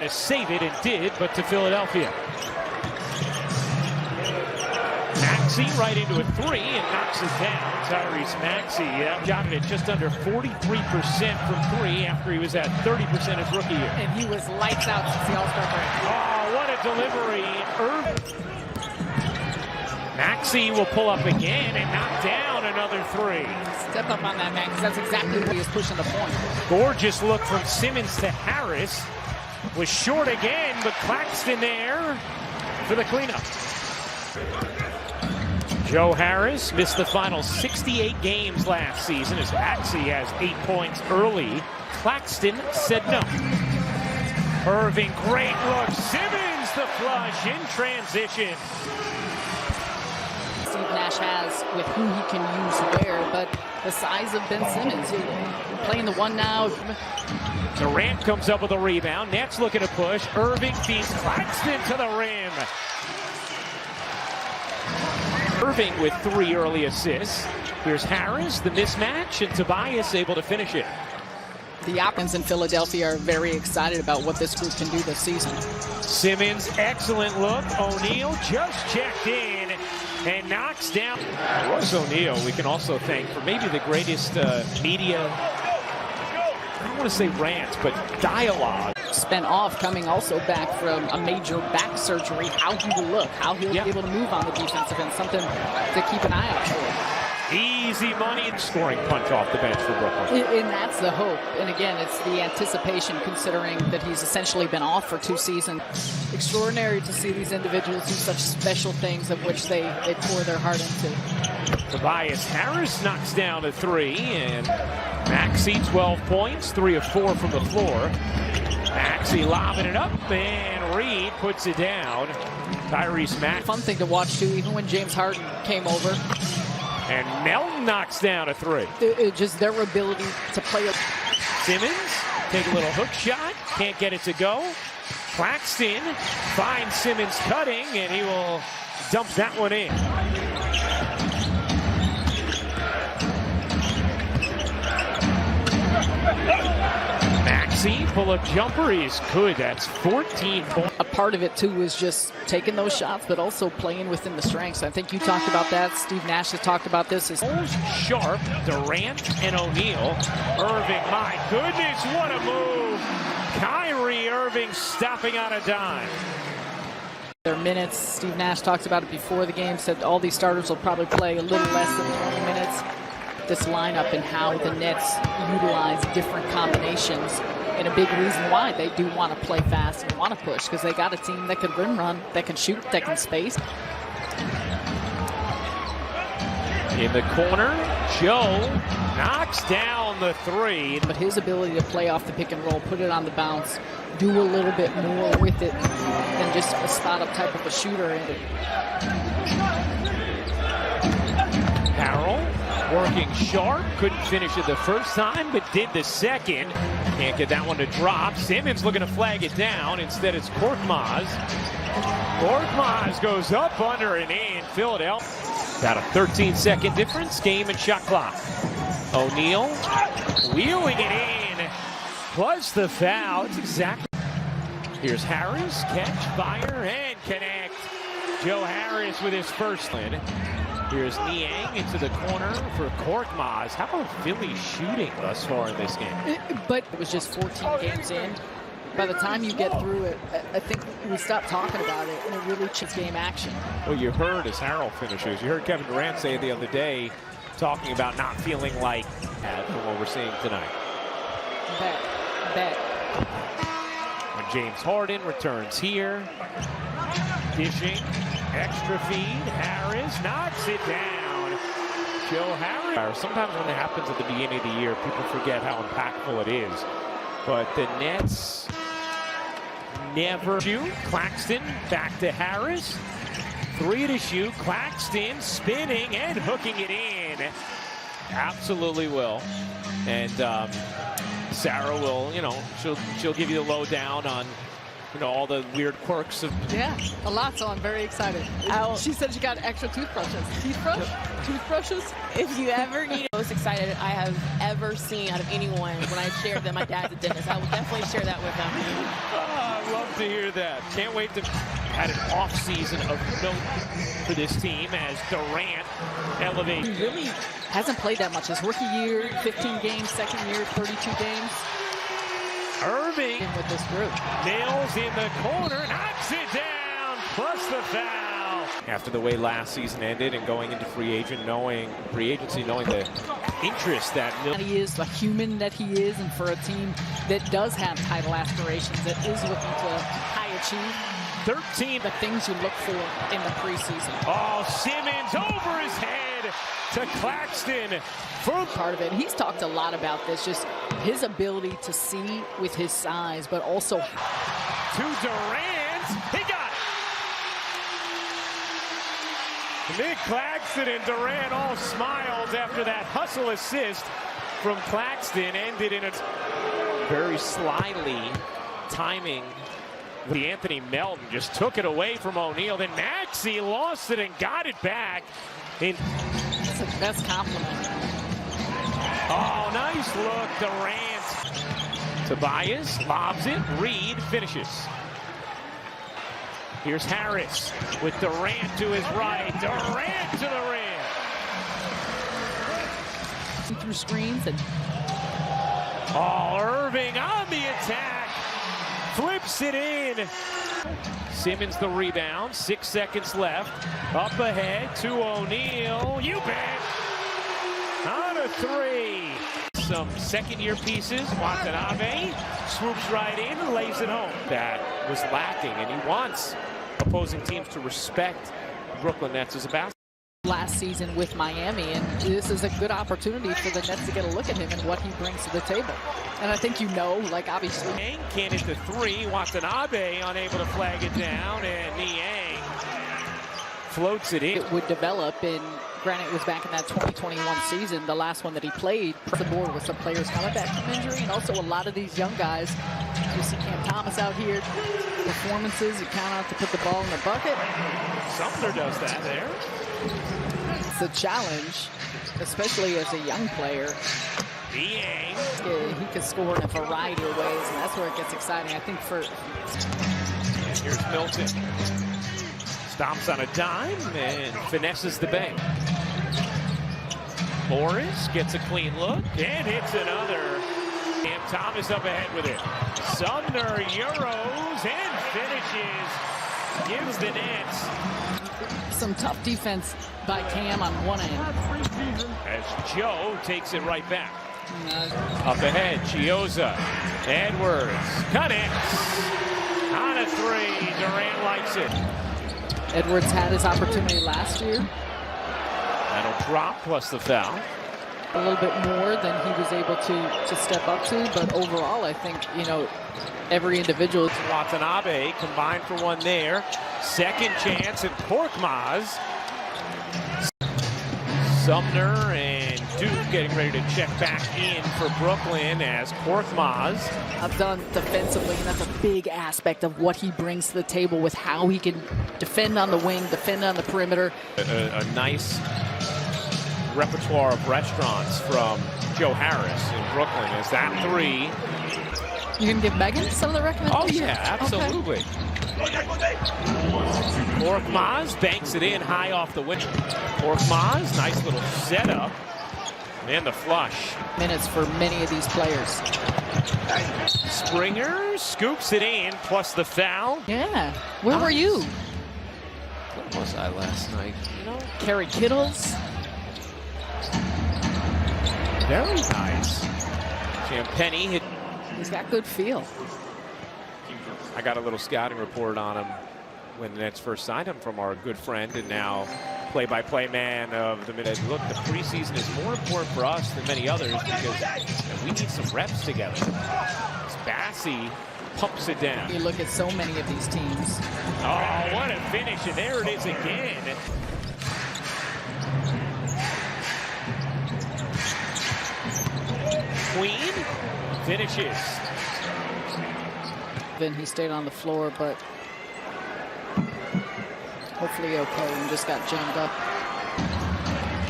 to save it, and did, but to Philadelphia. Maxey right into a three and knocks it down. Tyrese Maxey, got it at just under 43% from three after he was at 30% his rookie year. And he was lights out since the All-Star break. Oh, what a delivery. Maxey will pull up again and knock down another three. Step up on that, man, because that's exactly what he is pushing the point. Gorgeous look from Simmons to Harris. Was short again, but Claxton there for the cleanup. Joe Harris missed the final 68 games last season as Maxey has 8 points early. Claxton said no. Irving, great look. Simmons the flush in transition. Steve Nash has with who he can use where, but the size of Ben Simmons, playing the one now. Durant comes up with a rebound. Nets looking to push. Irving feeds Claxton to the rim. Irving with 3 early assists. Here's Harris, the mismatch, and Tobias able to finish it. The Opens in Philadelphia are very excited about what this group can do this season. Simmons, excellent look. O'Neal just checked in and knocks down. Royce O'Neal, we can also thank for maybe the greatest media, I don't want to say rant, but dialogue. Spent off coming also back from a major back surgery. How he will look, how he'll be able to move on the defensive end, something to keep an eye out for. Easy money and scoring punch off the bench for Brooklyn. And that's the hope. And again, it's the anticipation considering that he's essentially been off for 2 seasons. Extraordinary to see these individuals do such special things of which they pour their heart into. Tobias Harris knocks down a 3, and Maxey 12 points, 3 of 4 from the floor. Maxey lobbing it up, and Reed puts it down. Tyrese Maxey. Fun thing to watch too, even when James Harden came over. And Melton knocks down a 3. Just their ability to play. Simmons, take a little hook shot, can't get it to go. Claxton finds Simmons cutting, and he will dump that one in. Maxey, pull-up jumper, he's good. That's 14 points. A part of it, too, is just taking those shots, but also playing within the strengths. I think you talked about that. Steve Nash has talked about this. Sharp, Durant, and O'Neal. Irving, my goodness, what a move. Kyrie Irving stopping on a dime. Their minutes, Steve Nash talked about it before the game, said all these starters will probably play a little less than 20 minutes. This lineup and how the Nets utilize different combinations, and a big reason why they do want to play fast and want to push, because they got a team that can rim run, that can shoot, that can space. In the corner, Joe knocks down the 3. But his ability to play off the pick and roll, put it on the bounce, do a little bit more with it than just a spot-up type of a shooter. Harrell working sharp, couldn't finish it the first time, but did the second. Can't get that one to drop. Simmons looking to flag it down. Instead, it's Korkmaz. Korkmaz goes up, under, and in. Philadelphia. Got a 13-second difference. Game and shot clock. O'Neal wheeling it in. Plus the foul. It's exactly. Here's Harris. Catch, fire, and connect. Joe Harris with his first win. Here's Niang into the corner for Korkmaz. How about Philly shooting thus far in this game? But it was just 14 games in. By the time you get through it, I think we stopped talking about it, and it really changes game action. Well, you heard as Harrell finishes. You heard Kevin Durant say the other day, talking about not feeling like that from what we're seeing tonight. Bet. When James Harden returns here, dishing. Extra feed, Harris knocks it down. Joe Harris. Sometimes when it happens at the beginning of the year, people forget how impactful it is. But the Nets never shoot. Claxton back to Harris. 3 to shoot. Claxton spinning and hooking it in. Absolutely will. And Sarah will, she'll give you the lowdown on all the weird quirks of. Yeah, a lot, so I'm very excited. She said she got extra toothbrushes. Toothbrushes? If you ever need the most excited I have ever seen out of anyone when I shared that my dad's a dentist, I will definitely share that with them. Oh, I to hear that. Can't wait to had an off season of note for this team as Durant elevates. He really hasn't played that much. His rookie year, 15 games, second year, 32 games. Irving With this group. nails in the corner, knocks it down, plus the foul. After the way last season ended and going into free agency, knowing the interest that He is the human that he is, and for a team that does have title aspirations, that is looking to high achieve, 13. the things you look for in the preseason. Oh, Simmons over his head to Claxton. Part of it. He's talked a lot about this, just his ability to see with his size, but also To Durant. He got it. Nick Claxton and Durant all smiles after that hustle assist from Claxton. Ended in a very slyly timing. The Anthony Melton just took it away from O'Neal. Then Maxey lost it and got it back. it's the best compliment. Oh, nice look, Durant. Tobias lobs it. Reed finishes. Here's Harris with Durant to his right. Durant to the rim. Through screens and Oh, Irving on the attack. Flips it in. Simmons the rebound. 6 seconds left. Up ahead to O'Neal. You bet. On a three. Some second-year pieces. Watanabe swoops right in and lays it home. That was lacking, and he wants opposing teams to respect Brooklyn Nets as a basketball. last season with Miami, and this is a good opportunity for the Nets to get a look at him and what he brings to the table. And I think like obviously. Can't hit the three. Watanabe unable to flag it down, and Niang floats it in. It would develop in, granted it was back in that 2021 season, the last one that he played. The board with some players coming back from injury, and also a lot of these young guys. You see Cam Thomas out here, performances, you count out to put the ball in the bucket. Sumner does that there. It's a challenge, especially as a young player. Niang. He can score in a variety of ways, and that's where it gets exciting. I think for... Here's Milton. Stomps on a dime and finesses the bank. Morris gets a clean look and hits another. Cam Thomas up ahead with it. Sumner Euros and finishes. Gives the Nets. Some tough defense by Cam on one end. As Joe takes it right back. Up ahead, Chioza. Edwards connects. On a three, Durant likes it. Edwards had his opportunity last year. That'll drop plus the foul. A little bit more than he was able to step up to, but overall I think, every individual. Watanabe combined for one there. Second chance and Korkmaz. Sumner and Duke getting ready to check back in for Brooklyn as Korkmaz. I've done defensively, and that's a big aspect of what he brings to the table with how he can defend on the wing, defend on the perimeter. A nice repertoire of restaurants from Joe Harris in Brooklyn as that three. You gonna give Megan some of the recommendations? Oh yeah, absolutely. Korkmaz banks it in high off the window. Korkmaz, nice little setup. And the flush. Minutes for many of these players. Springer scoops it in, plus the foul. Yeah. Where were you? Where was I last night? Kerry Kittles. Very nice. Champagny hit. He's got good feel. I got a little scouting report on him when the Nets first signed him from our good friend and now play-by-play man of the Mid-Edge. Look, the preseason is more important for us than many others because we need some reps together. As Bassey pumps it down. You look at so many of these teams. Oh, what a finish, and there it is again. Queen finishes. Then he stayed on the floor, but hopefully okay, and just got jammed up.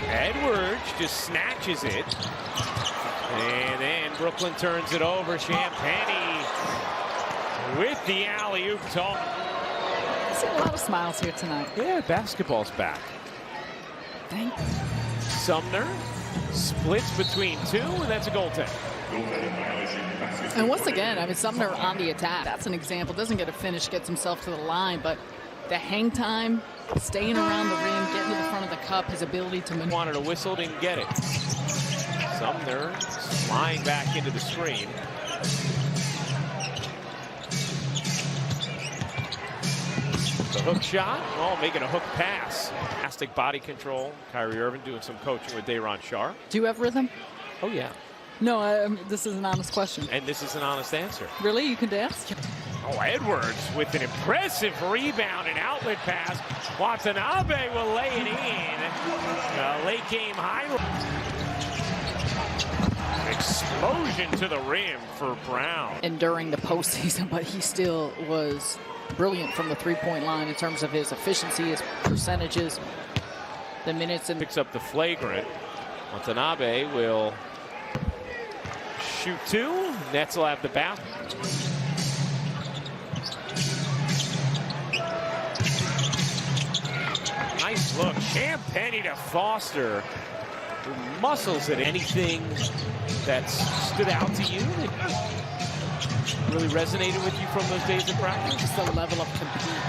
Edwards just snatches it. And then Brooklyn turns it over. Champagny with the alley-oop toss. I see a lot of smiles here tonight. Yeah, basketball's back. Thank you. Sumner splits between two, and that's a goaltend. And once again, I mean, Sumner on the attack. That's an example. Doesn't get a finish, gets himself to the line, but the hang time, staying around the rim, getting to the front of the cup, his ability to maneuver. Wanted a whistle, didn't get it. Sumner flying back into the screen. The hook shot, oh, making a hook pass. Fantastic body control. Kyrie Irving doing some coaching with Day'Ron Sharpe. Do you have rhythm? Oh, yeah. No, this is an honest question. And this is an honest answer. Really? You can dance? Oh, Edwards with an impressive rebound and outlet pass. Watanabe will lay it in. Late game highlight. Explosion to the rim for Brown. And during the postseason, but he still was brilliant from the three-point line in terms of his efficiency, his percentages, the minutes. And picks up the flagrant. Watanabe will shoot two. Nets will have the basket. Nice look. Cam Penny to Foster. Who muscles it. Anything that stood out to you that really resonated with you from those days of practice? Just the level of compete.